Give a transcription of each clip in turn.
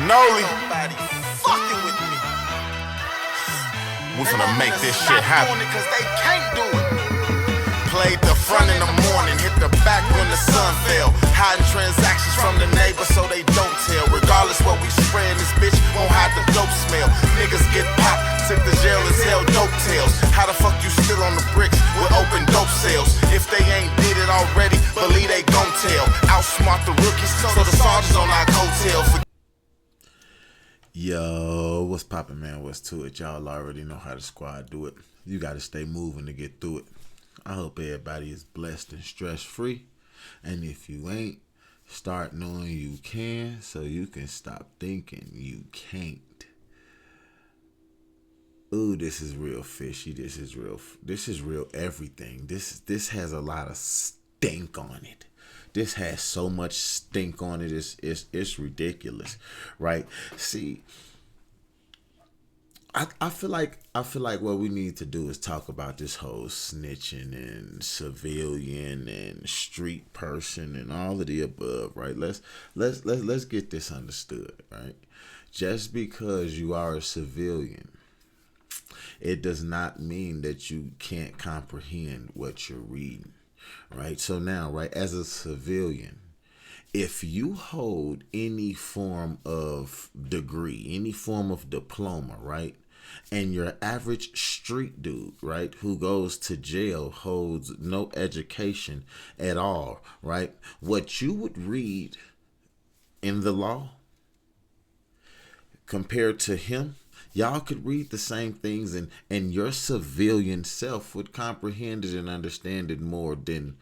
Noli, Nobody fucking with me. we finna make this shit happen. Doing it 'cause they can't do it. Played the front in the morning, hit the back when the sun fell. Hiding transactions from the neighbors so they don't tell. Regardless what we spread, this bitch won't hide the dope smell. Niggas get popped, sent to jail as hell, dope tails. How the fuck you still on the bricks with open dope sales? If they ain't did it already, believe they gon' tell. Outsmart the rookies, so the sergeants on our coattail. Yo, what's poppin', man? What's to it? Y'all already know how the squad do it. You gotta stay moving to get through it. I hope everybody is blessed and stress-free. And if you ain't, start knowing you can so you can stop thinking you can't. Ooh, this is real fishy. This is real everything. This has a lot of stink on it. This has so much stink on it. It's ridiculous, right? See, I feel like what we need to do is talk about this whole snitching and civilian and street person and all of the above, right? Let's get this understood, right? Just because you are a civilian, it does not mean that you can't comprehend what you're reading, right? So now, right, as a civilian, if you hold any form of degree, any form of diploma, right, and your average street dude, right, who goes to jail holds no education at all, right, what you would read in the law compared to him, y'all could read the same things, and your civilian self would comprehend it and understand it more than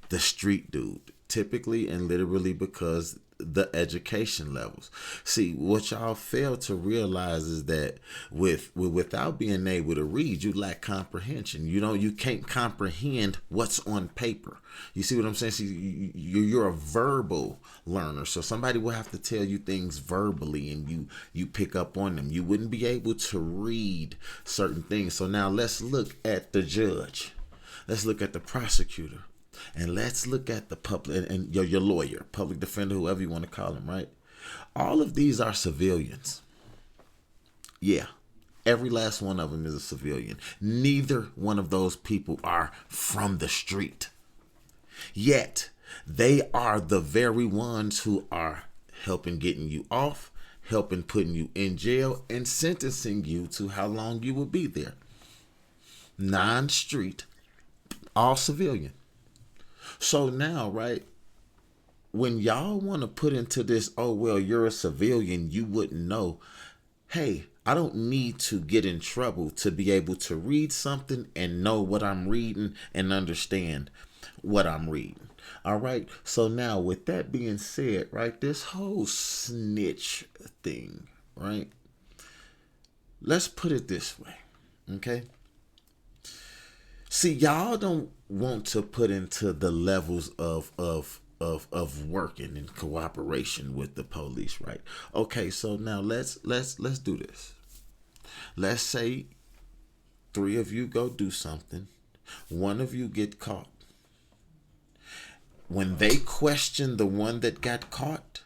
the street dude, typically and literally because the education levels. See, what y'all fail to realize is that without being able to read, you lack comprehension. You can't comprehend what's on paper. You see what I'm saying? See, you're a verbal learner, so somebody will have to tell you things verbally, and you pick up on them. You wouldn't be able to read certain things. So now let's look at the judge. Let's look at the prosecutor. And let's look at the public and your lawyer, public defender, whoever you want to call him, right? All of these are civilians. Yeah, every last one of them is a civilian. Neither one of those people are from the street. Yet, they are the very ones who are helping getting you off, helping putting you in jail, and sentencing you to how long you will be there. Non-street, all civilian. So now, right, when y'all want to put into this, oh, well, you're a civilian, you wouldn't know. Hey, I don't need to get in trouble to be able to read something and know what I'm reading and understand what I'm reading. All right. So now with that being said, right, this whole snitch thing, right, let's put it this way. Okay. See, y'all don't want to put into the levels of working in cooperation with the police, right? Okay, so now let's do this. Let's say 3 of you go do something. 1 of you get caught. When they question the one that got caught,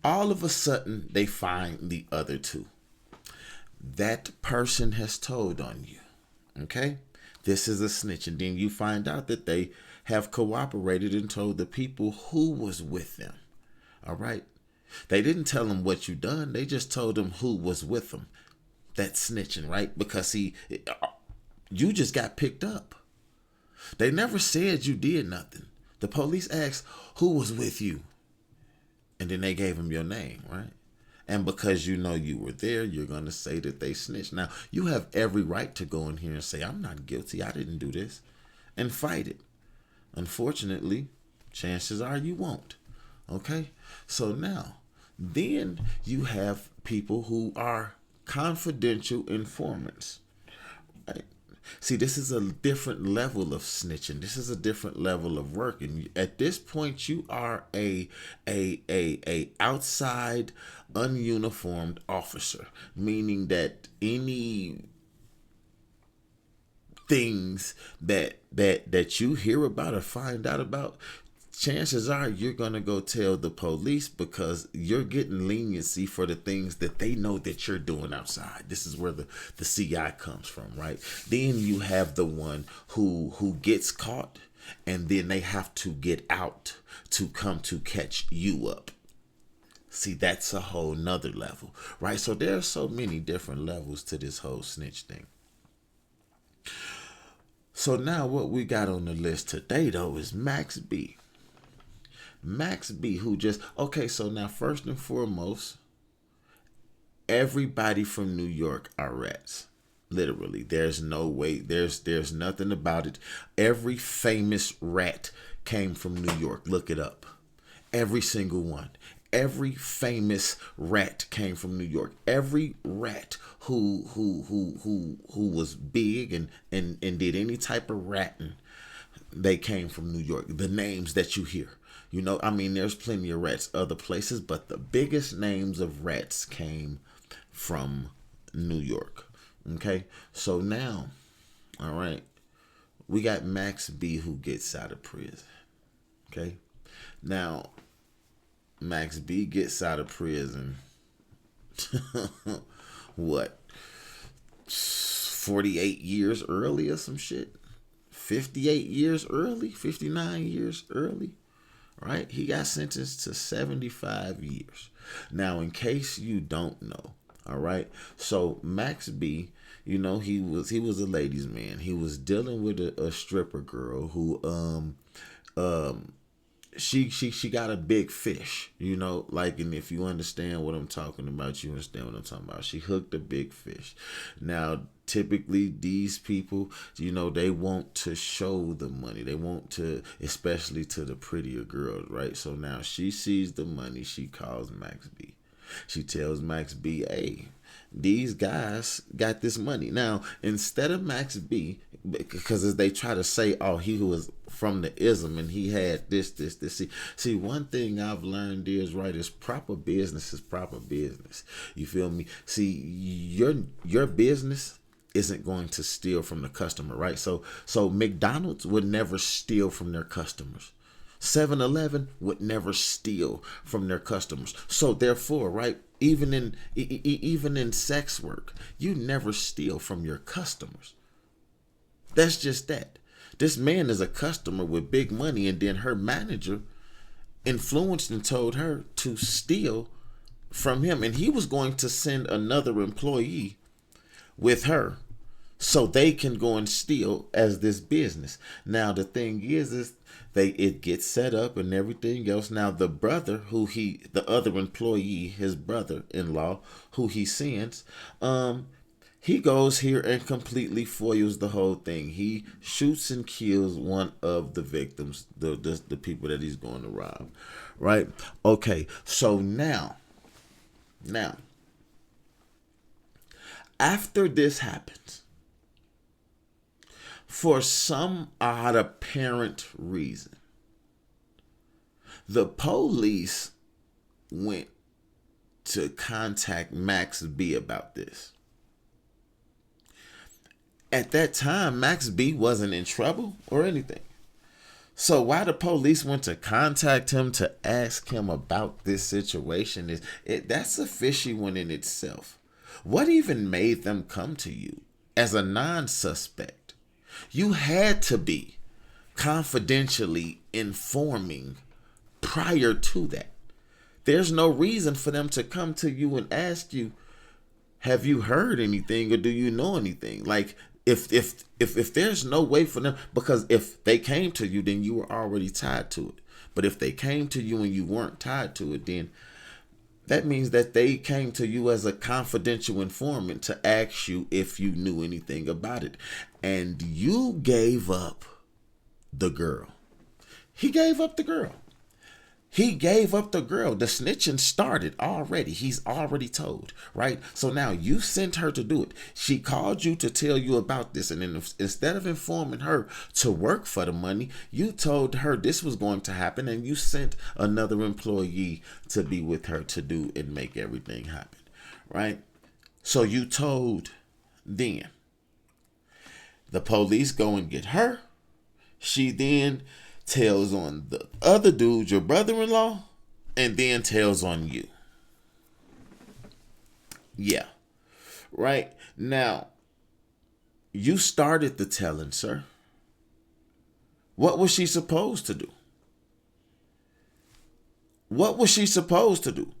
all of a sudden they find the other 2. That person has told on you. Okay? This is a snitch, and then you find out that they have cooperated and told the people who was with them. All right? They didn't tell them what you done. They just told them who was with them. That's snitching, right? Because you just got picked up. They never said you did nothing. The police asked who was with you, and then they gave them your name, right? And because you know you were there, you're going to say that they snitched. Now, you have every right to go in here and say, I'm not guilty, I didn't do this, and fight it. Unfortunately, chances are you won't. Okay? So now, then you have people who are confidential informants. Right? See, this is a different level of snitching. This is a different level of work. And at this point, you are a outside, ununiformed officer, meaning that any things that you hear about or find out about, chances are you're going to go tell the police because you're getting leniency for the things that they know that you're doing outside. This is where the CI comes from, right? Then you have the one who gets caught and then they have to get out to come to catch you up. See, that's a whole nother level, right? So there are so many different levels to this whole snitch thing. So now what we got on the list today, though, is Max B. Max B, who just, okay, so now first and foremost, everybody from New York are rats. Literally, there's no way, there's nothing about it. Every famous rat came from New York. Look it up. Every single one. Every famous rat came from New York. Every rat who was big and did any type of ratting, they came from New York. The names that you hear, you know, I mean, there's plenty of rats other places, but the biggest names of rats came from New York. Okay, so now, all right, we got Max B who gets out of prison. Okay, now Max B gets out of prison. What? 48 years early or some shit? 58 years early? 59 years early? Right? He got sentenced to 75 years. Now, in case you don't know, all right? So Max B, you know, he was a ladies' man. He was dealing with a stripper girl who she got a big fish, you know, like, and if you understand what I'm talking about, you understand what I'm talking about. She hooked a big fish. Now, typically these people, you know, they want to show the money. They want to, especially to the prettier girls, right? So now she sees the money. She calls Max B. She tells Max B, hey, these guys got this money. Now, instead of Max B, because as they try to say, oh, he was from the ism and he had this. See, one thing I've learned is, right, is proper business is proper business. You feel me? See, your business isn't going to steal from the customer, right? So McDonald's would never steal from their customers. 7-Eleven would never steal from their customers. So therefore, right, even in sex work, you never steal from your customers. That's just that. This man is a customer with big money, and then her manager influenced and told her to steal from him, and he was going to send another employee with her so they can go and steal as this business. Now the thing is it gets set up and everything else. Now the brother the other employee, his brother-in-law, who he sends, he goes here and completely foils the whole thing. He shoots and kills one of the victims, the people that he's going to rob, right? Okay, so now, after this happens, for some odd apparent reason, the police went to contact Max B about this. At that time, Max B wasn't in trouble or anything. So why the police went to contact him to ask him about this situation that's a fishy one in itself. What even made them come to you as a non-suspect? You had to be confidentially informing prior to that. There's no reason for them to come to you and ask you, have you heard anything or do you know anything? Like, if there's no way for them, because if they came to you, then you were already tied to it. But if they came to you and you weren't tied to it, then that means that they came to you as a confidential informant to ask you if you knew anything about it. And you gave up the girl. He gave up the girl. He gave up the girl. The snitching started already. He's already told, right? So now you sent her to do it. She called you to tell you about this. And then instead of informing her to work for the money, you told her this was going to happen. And you sent another employee to be with her to do and make everything happen, right? So you told them. The police go and get her. She then tells on the other dude, your brother-in-law, and then tells on you. Yeah. Right? Now, you started the telling, sir. What was she supposed to do? What was she supposed to do?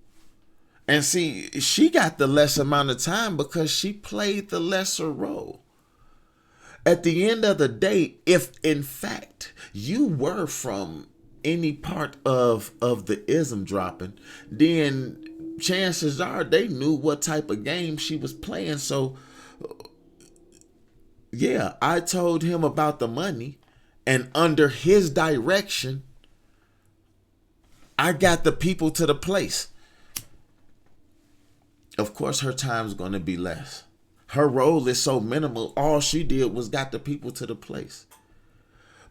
And see, she got the less amount of time because she played the lesser role. At the end of the day, if in fact you were from any part of the ism dropping, then chances are they knew what type of game she was playing. So yeah, I told him about the money, and under his direction, I got the people to the place. Of course, her time's going to be less. Her role is so minimal. All she did was got the people to the place.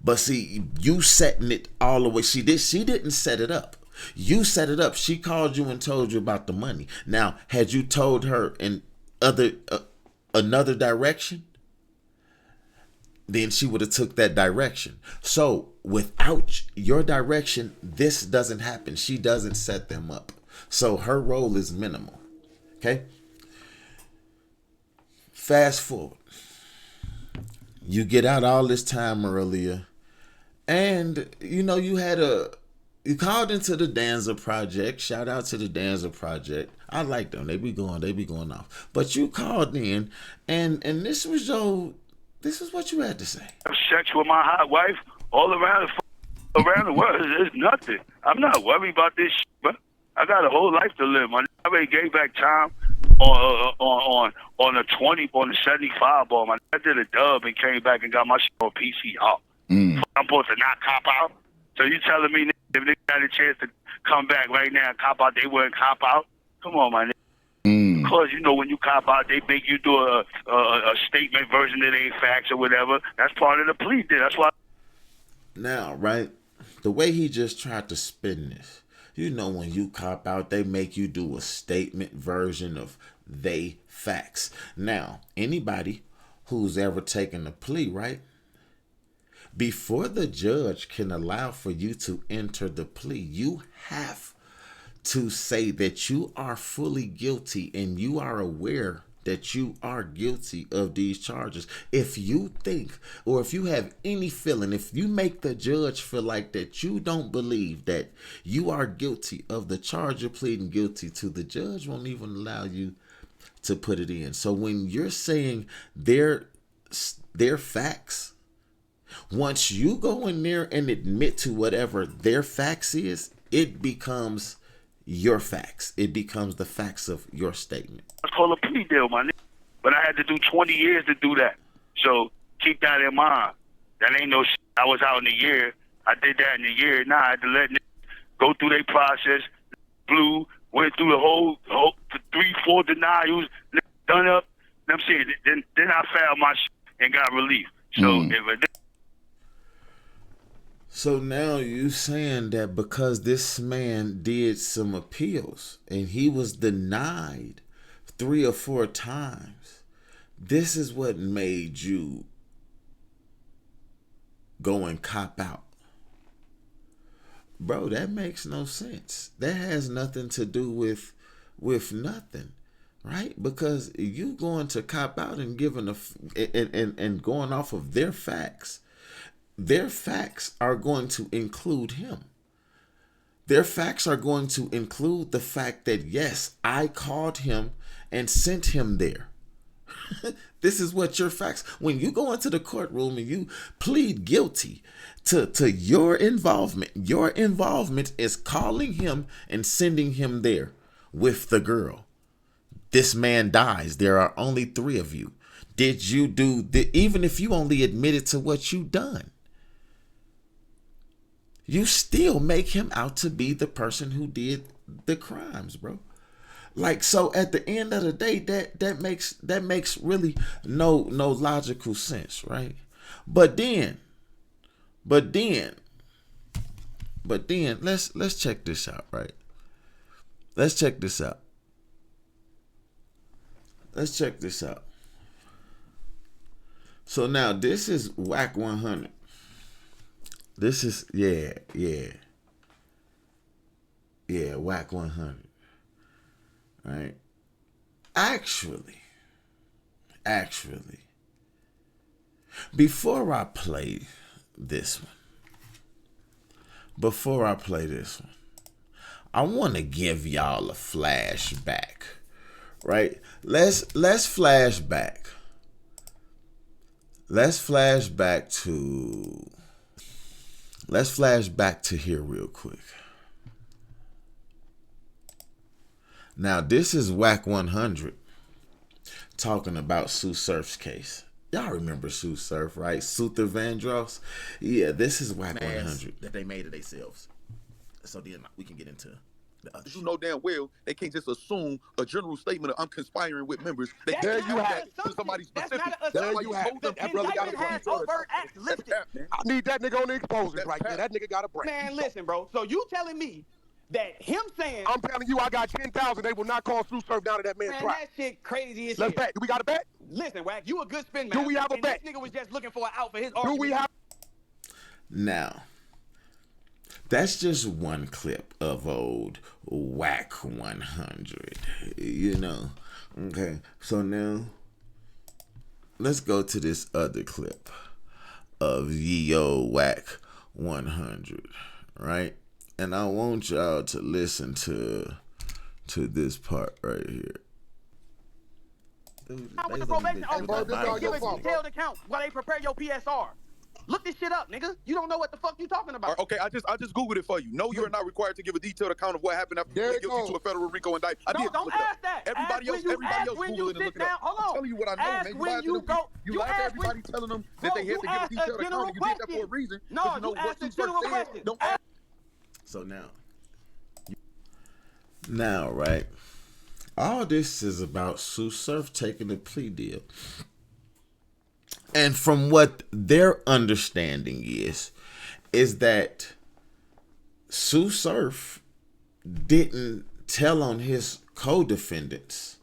But see, you setting it all the way. She didn't set it up. You set it up. She called you and told you about the money. Now, had you told her in another direction, then she would have took that direction. So without your direction, this doesn't happen. She doesn't set them up. So her role is minimal. Okay. Fast forward. You get out all this time earlier, and you called into the Danza Project. Shout out to the Danza Project. I like them. They be going off. But you called in, and this was what you had to say. I've sex with my hot wife all around the world. It's nothing. I'm not worried about this shit, bro. I got a whole life to live. I already gave back time on the 75 ball. I did a dub and came back and got my shit on PCR. I'm supposed to not cop out. So you telling me if they got a chance to come back right now and cop out, they wouldn't cop out? Come on, my nigga. Because when you cop out, they make you do a statement version that ain't facts or whatever. That's part of the plea deal. That's why. Now, right, the way he just tried to spin this, when you cop out, they make you do a statement version of they facts. Now, anybody who's ever taken a plea, right? Before the judge can allow for you to enter the plea, you have to say that you are fully guilty and you are aware that you are guilty of these charges. If you think, or if you have any feeling, if you make the judge feel like that you don't believe that you are guilty of the charge you're pleading guilty to, the judge won't even allow you to put it in. So when you're saying their facts, once you go in there and admit to whatever their facts is, it becomes your facts. It becomes the facts of your statement. It's called a plea deal, my nigga. But I had to do 20 years to do that. So keep that in mind. That ain't no shit. I was out in a year. I did that in a year. Now I had to let niggas go through their process. Blew, went through the whole 3-4 denials, done up. I'm saying, then I found my shit and got relief. So So now you saying that because this man did some appeals and he was denied 3 or 4 times, this is what made you go and cop out. Bro, that makes no sense. That has nothing to do with nothing, right? Because you going to cop out and giving and going off of their facts. Their facts are going to include him. Their facts are going to include the fact that, yes, I called him and sent him there. This is what your facts. When you go into the courtroom and you plead guilty to your involvement is calling him and sending him there with the girl. This man dies. There are only 3 of you. Did you do even if you only admitted to what you done? You still make him out to be the person who did the crimes, bro. Like, so at the end of the day, that makes really no logical sense, right? But then let's check this out, right? Let's check this out. So now this is WAC 100. This is whack 100. Right? Actually, before I play this one, I want to give y'all a flashback. Right? Let's flash back. Let's flash back to here real quick. Now, this is Whack 100 talking about Sue Surf's case. Y'all remember Sue Surf, right? Suther Vandross? Yeah, this is Whack 100. That they made it themselves. So then we can get into the other. You know damn well they can't just assume a general statement of I'm conspiring with members. They There can't you add have that it. to somebody That's specific. not a That's assumption. why you There told them the that brother got a indictment has brain. overt acts listed. Man. I need that nigga on the exposes That's right there. cap. That nigga got a brain. Man, listen, bro. So you telling me that him saying, I'm telling you, I got 10,000. They will not call Sue Surf down to that man's man, trial. that shit crazy as Let's shit. bet. Do we got a bet? Listen, Wack, you a good spin Do man. we have a bet? This nigga was just looking for an out for his Do argument. we have? Now, that's just one clip of old Whack 100. You know. Okay. So now, let's go to this other clip of ye old Whack 100. Right? And I want y'all to listen to this part right here. With the probation officer, they give a detailed account while they prepare your PSR. Look this shit up, nigga. You don't know what the fuck you talking about. Okay, I just Googled it for you. No, you are not required to give a detailed account of what happened after There you it plead guilty goes. to a federal RICO indictment. I did Don't look it up. ask that. Everybody else When you Googling and sit looking down, up. hold on. I'm telling you what I know, Ask man. You when lied to you them go. people. You lied to ask everybody when- telling them Bro, that they had you to give a asked a detailed general account. You did that for a question. reason. No, But you know you asked what a Sue Surf general said? question. Don't ask. So now, right? All this is about Sue Surf taking a plea deal. And from what their understanding is that Sue Surf didn't tell on his co-defendants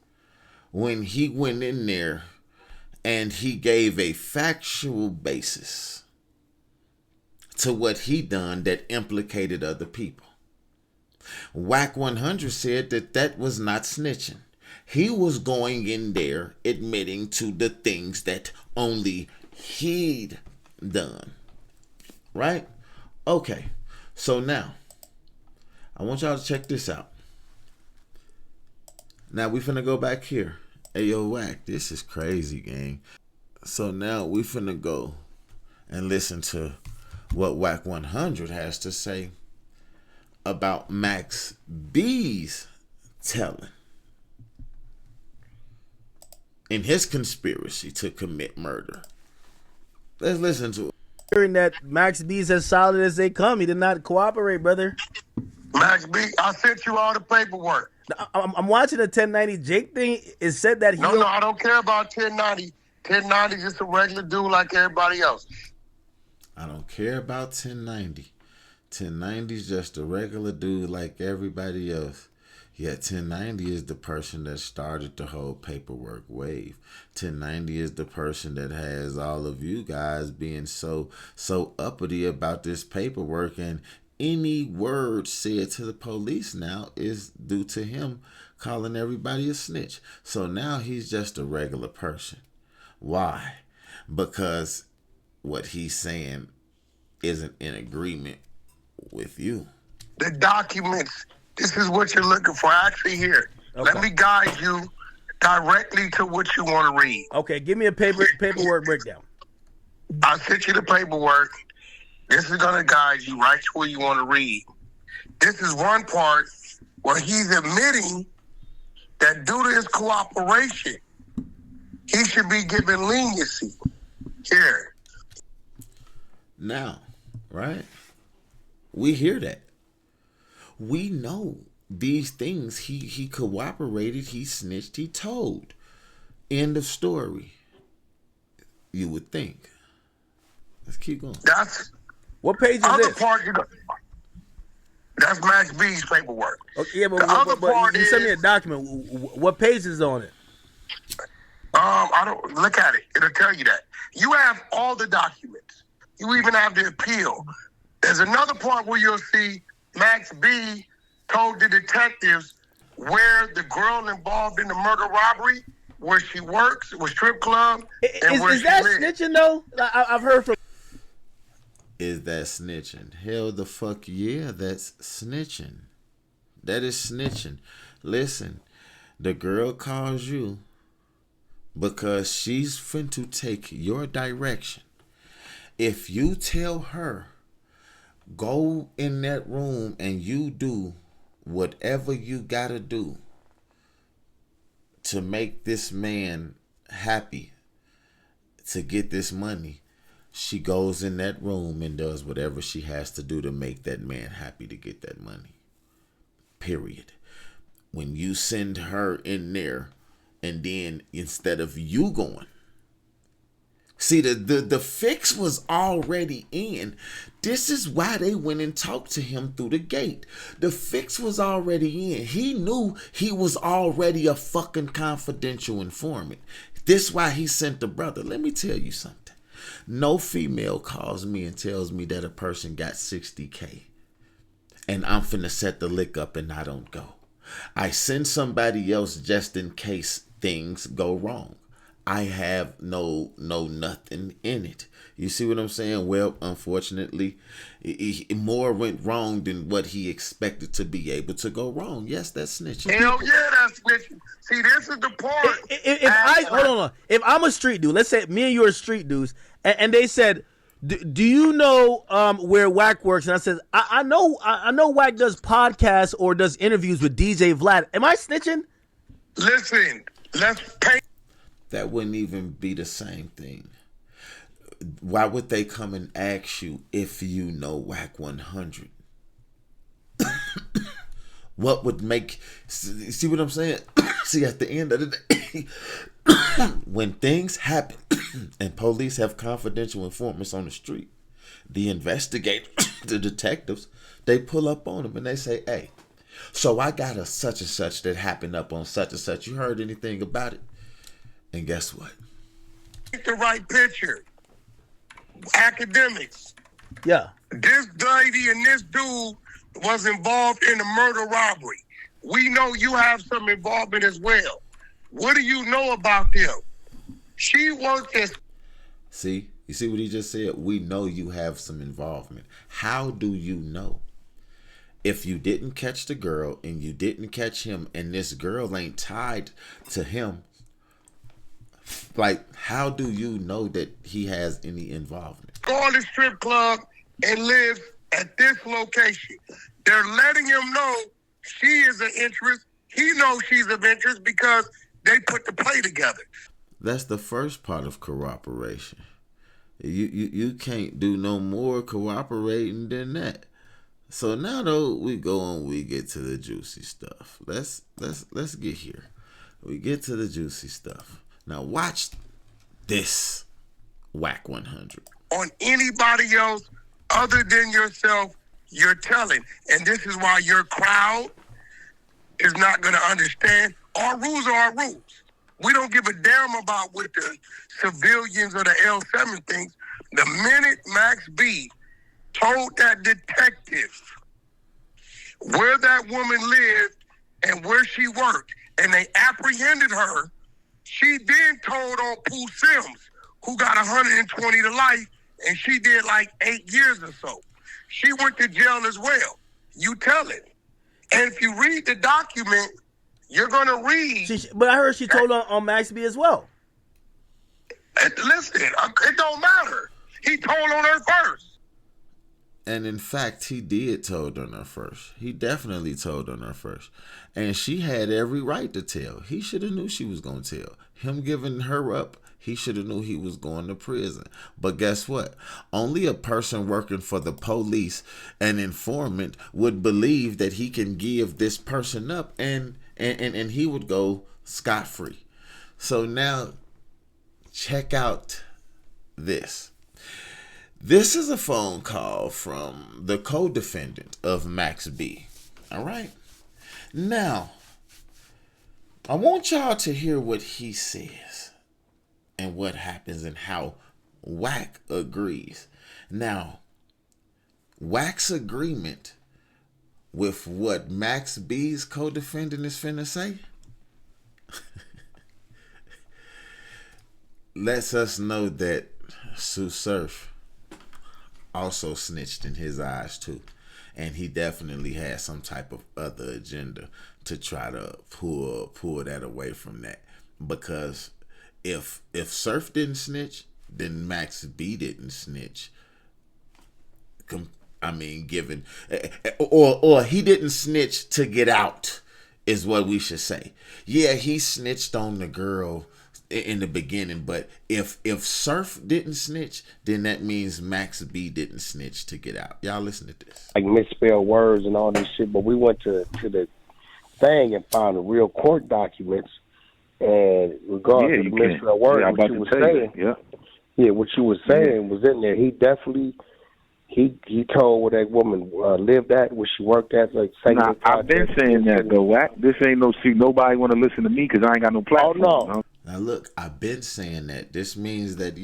when he went in there and he gave a factual basis to what he done that implicated other people. Whack 100 said that was not snitching. He was going in there admitting to the things that only he'd done. Right? Okay. So now, I want y'all to check this out. Now we finna go back here. Hey, yo, Whack, this is crazy, gang. So now we finna go and listen to what Whack 100 has to say about Max B's telling in his conspiracy to commit murder. Let's listen to it. Hearing that Max B's as solid as they come, he did not cooperate, brother. Max B, I sent you all the paperwork. I'm watching the 1090 Jake thing. It said that he. No, I don't care about 1090. 1090 is just a regular dude like everybody else. I don't care about 1090. 1090 is just a regular dude like everybody else. Yeah, 1090 is the person that started the whole paperwork wave. 1090 is the person that has all of you guys being so uppity about this paperwork, and any word said to the police now is due to him calling everybody a snitch. So now he's just a regular person. Why? Because what he's saying isn't in agreement with you. The documents, this is what you're looking for. Actually, here, Okay. let me guide you directly to what you want to read. Okay, give me a paperwork breakdown. I sent you the paperwork. This is going to guide you right to where you want to read. This is one part where he's admitting that due to his cooperation, he should be given leniency. Here. Now, right? We hear that. We know these things. He cooperated, he snitched, he told. End of story. You would think. Let's keep going. That's What page is other this? part. That's Max B's paperwork. Okay, yeah, but The other part you sent me a is- document. What page is on it? I don't look at it. It'll tell you that. You have all the documents. You even have the appeal. There's another part where you'll see Max B told the detectives where the girl involved in the murder robbery, where she works, where strip club, and where Is she that lives. snitching though? I've heard from. Is that snitching? Hell the fuck yeah, that's snitching. That is snitching. Listen, the girl calls you because she's finna take your direction. If you tell her, go in that room and you do whatever you gotta do to make this man happy, to get this money, she goes in that room and does whatever she has to do to make that man happy to get that money. Period. When you send her in there, and then instead of you going, see, the fix was already in. This is why they went and talked to him through the gate. The fix was already in. He knew he was already a fucking confidential informant. This why he sent the brother. Let me tell you something. No female calls me and tells me that a person got 60K and I'm finna set the lick up and I don't go. I send somebody else just in case things go wrong. I have no nothing in it. You see what I'm saying? Well, unfortunately, more went wrong than what he expected to be able to go wrong. Yes, that's snitching. Hell yeah, that's snitching. See, this is the part. Hold on. If I'm a street dude, let's say me and you are street dudes, and they said, do you know where Wack works? And I said, I know Wack does podcasts or does interviews with DJ Vlad. Am I snitching? Listen, let's pay. That wouldn't even be the same thing. Why would they come and ask you if you know Wack 100? What would make... See what I'm saying? See, at the end of the day, when things happen and police have confidential informants on the street, the investigators, the detectives, they pull up on them and they say, hey, so I got a such and such that happened up on such and such. You heard anything about it? And guess what? Take the right picture. Academics. Yeah. This lady and this dude was involved in a murder robbery. We know you have some involvement as well. What do you know about them? She worked as... See? You see what he just said? We know you have some involvement. How do you know? If you didn't catch the girl and you didn't catch him and this girl ain't tied to him, like, how do you know that he has any involvement? Go to the strip club and live at this location. They're letting him know she is an interest. He knows she's of interest because they put the play together. That's the first part of cooperation. You can't do no more cooperating than that. So now though we go on, we get to the juicy stuff. Let's get here. We get to the juicy stuff. Now watch this, Wack 100. On anybody else other than yourself, you're telling. And this is why your crowd is not going to understand. Our rules are our rules. We don't give a damn about what the civilians or the L7 thinks. The minute Max B told that detective where that woman lived and where she worked, and they apprehended her, she then told on Pooh Sims, who got 120 to life, and she did like 8 years or so. She went to jail as well. You tell it. And if you read the document, you're going to read... But I heard she told on Max B as well. Listen, it don't matter. He told on her first. And in fact, he did told on her first. He definitely told on her first. And she had every right to tell. He should have knew she was going to tell. Him giving her up, he should have knew he was going to prison. But guess what? Only a person working for the police, an informant, would believe that he can give this person up and he would go scot-free. So now, check out this. This is a phone call from the co-defendant of Max B. All right? Now, I want y'all to hear what he says and what happens and how Wack agrees. Now, wax agreement with what Max B's co-defendant is finna say lets us know that Sue Surf also snitched in his eyes too. And he definitely had some type of other agenda to try to pull that away from that. Because if Surf didn't snitch, then Max B didn't snitch. I mean, given or he didn't snitch to get out is what we should say. Yeah, he snitched on the girl in the beginning, but if Surf didn't snitch, then that means Max B didn't snitch to get out. Y'all listen to this. Like misspelled words and all this shit, but we went to the thing and found the real court documents, and regardless of the misspelled words, what you were saying, what you were saying was in there. He definitely he told where that woman lived at, where she worked at. Like, I've been saying that though. This ain't nobody want to listen to me because I ain't got no platform. Oh no. Now look, I've been saying that. This means that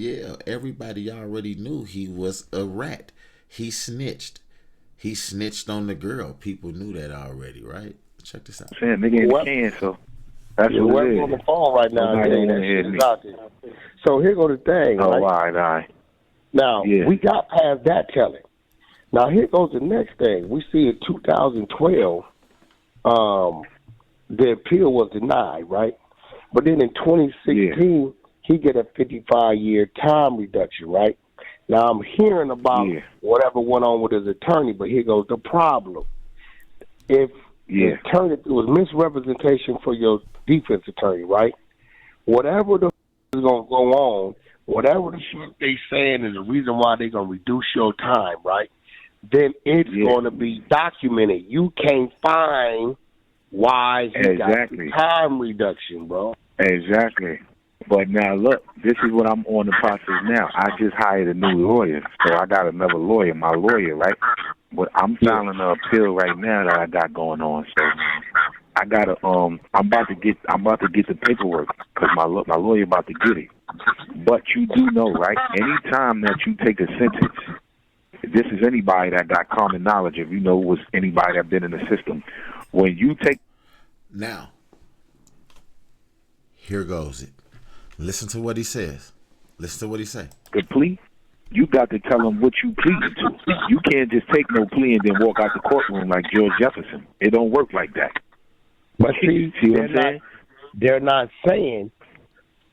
everybody already knew he was a rat. He snitched. He snitched on the girl. People knew that already, right? Check this out. Saying nigga ain't can, so that's what it is. On the phone right now. So here go the thing. Oh, right? all right. Now we got past that telling. Now here goes the next thing. We see in 2012, the appeal was denied, right? But then in 2016, he get a 55-year time reduction, right? Now I'm hearing about whatever went on with his attorney, but here goes the problem. If the attorney, it was misrepresentation for your defense attorney, right? Whatever the is going to go on, whatever the shit they saying is the reason why they're going to reduce your time, right? Then it's going to be documented. You can't find why he got the time reduction, bro. Exactly. But now, look, this is what I'm on the process now. I just hired a new lawyer, so I got another lawyer, my lawyer, right? But I'm filing an appeal right now that I got going on. So I gotta, I'm about to get the paperwork because my lawyer about to get it. But you do know, right? Anytime that you take a sentence, this is anybody that got common knowledge. If you know, was anybody that been in the system, when you take now. Here goes it. Listen to what he says. Listen to what he say. The plea, you got to tell them what you pleaded to. You can't just take no plea and then walk out the courtroom like George Jefferson. It don't work like that. But see what I'm saying? They're not saying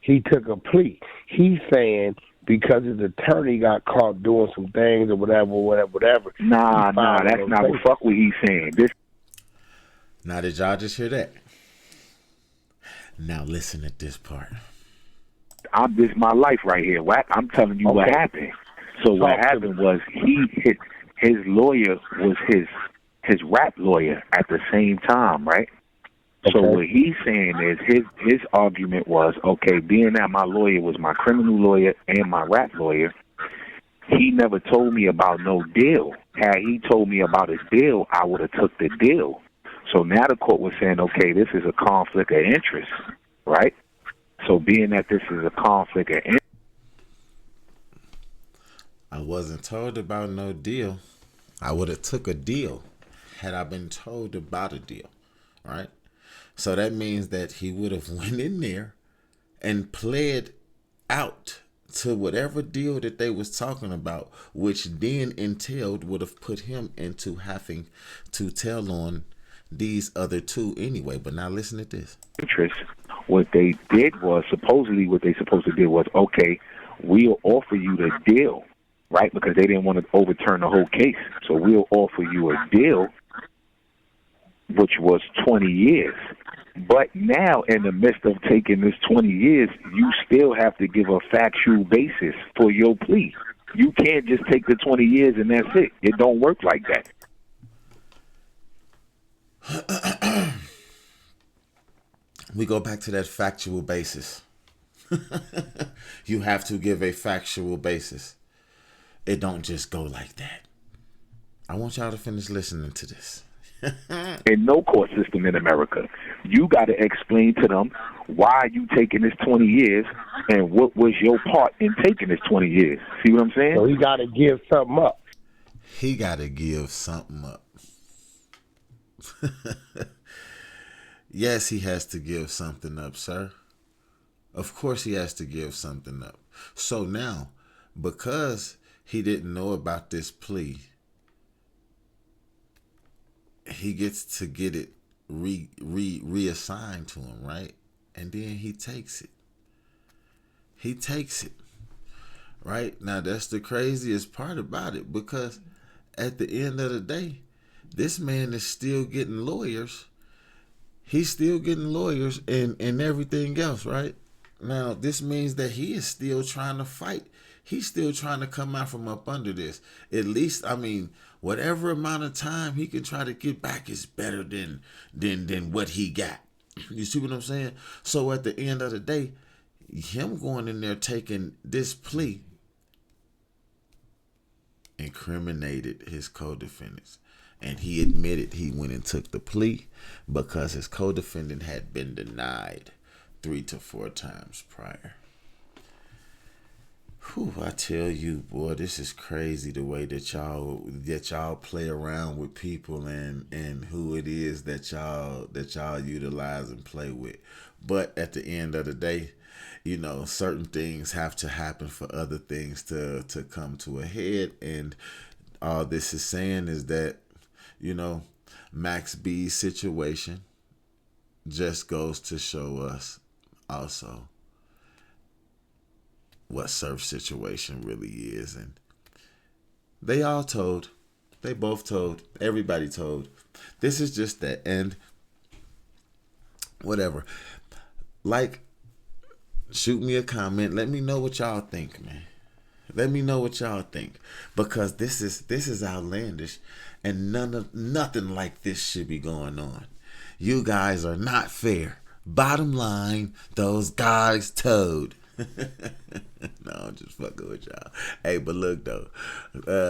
he took a plea. He's saying because his attorney got caught doing some things or whatever. Nah, that's not what fuck what he's saying. Now, did y'all just hear that? Now listen at this part. This is my life right here, Wack. I'm telling you what happened. So what happened was his lawyer was his rap lawyer at the same time, right? So what he's saying is his argument was, okay, being that my lawyer was my criminal lawyer and my rap lawyer, he never told me about no deal. Had he told me about his deal, I would have took the deal. So now the court was saying, okay, this is a conflict of interest, right? So being that this is a conflict of interest. I wasn't told about no deal. I would have took a deal had I been told about a deal, right? So that means that he would have went in there and pled out to whatever deal that they was talking about, which then entailed would have put him into having to tell on these other two anyway. But now listen to this. Interest. What they did was, supposedly what they supposed to do was, okay, we'll offer you the deal, right? Because they didn't want to overturn the whole case. So we'll offer you a deal, which was 20 years. But now, in the midst of taking this 20 years, you still have to give a factual basis for your plea. You can't just take the 20 years and that's it. It don't work like that. We go back to that factual basis. You have to give a factual basis. It don't just go like that. I want y'all to finish listening to this. In no court system in America, you got to explain to them why you taking this 20 years and what was your part in taking this 20 years. See what I'm saying? So he got to give something up. he got to give something up. Yes, he has to give something up, sir. Of course he has to give something up. So now, because he didn't know about this plea, he gets to get it reassigned to him, right? And then he takes it. He takes it. Right? Now, that's the craziest part about it, because at the end of the day, this man is still getting lawyers. He's still getting lawyers and everything else, right? Now, this means that he is still trying to fight. He's still trying to come out from up under this. At least, I mean, whatever amount of time he can try to get back is better than what he got. You see what I'm saying? So at the end of the day, him going in there taking this plea incriminated his co-defendants. And he admitted he went and took the plea because his co-defendant had been denied 3 to 4 times prior. Whew, I tell you, boy, this is crazy the way that y'all play around with people and who it is that y'all utilize and play with. But at the end of the day, you know, certain things have to happen for other things to come to a head. And all this is saying is that, you know, Max B's situation just goes to show us also what Surf's situation really is. And they both told, everybody told. This is just that. And whatever. Like, shoot me a comment. Let me know what y'all think, man. Let me know what y'all think, because this is outlandish, and nothing like this should be going on. You guys are not fair. Bottom line, those guys told. No, I'm just fucking with y'all. Hey, but look though,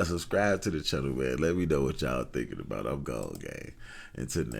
subscribe to the channel, man. Let me know what y'all thinking about. I'm gone, gang. Until next.